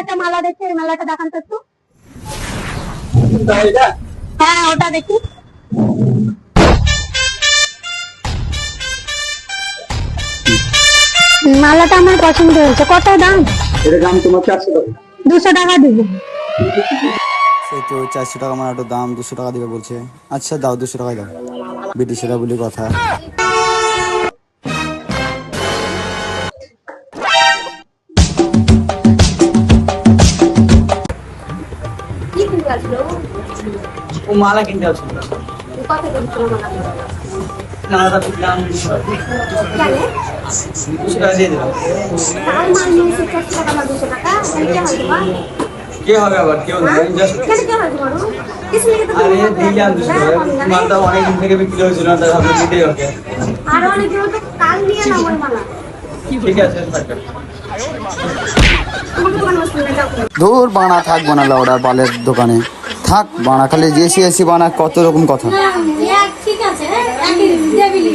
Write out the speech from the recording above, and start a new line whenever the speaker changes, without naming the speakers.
একটা মালা দেখছি, এই মালাটা দেখান তো একটু। হ্যাঁ ওটা দেখি। মালাটা আমার পছন্দ হয়েছে। কত দাম?
এর দাম তোমার 400 টাকা।
200 টাকা দিব।
সেই তো 400 টাকা মালাটার দাম, 200 টাকা দিবে বলছে। আচ্ছা দাও, 200 টাকায় দাও, বিদেশিরা বলে কথা।
কি কিনতে আসলো?
ও মালা কিনতে আসছিল।
কত করে মালা?
মালাটা দাম 200 টাকা দিয়ে দিলাম।
তার মানে 400 টাকা না 200 টাকা? এটা হয় তোমার?
কে হবে আবার? কেউ না, জাস্ট
কেন কে হয় তোমার? কিছু লিখে তো
আরে দিলাম 200 টাকা। মালটা অনেক দিন থেকে বিক্রি হয়েছিল না, তাই ভাবলাম দিতেই হবে।
আর অনেক দিন তো কাল নিয়ে নাও ওই মালা।
ঠিক আছে থাকবে।
তোমাকে দোকান বসে যাও।
ধুর বানা, থাক বানা লাউডার বালের দোকানে থাক বানা, খালি এসি এসি বানা, কত রকম কথা।
ঠিক আছে, একই দেবিলি।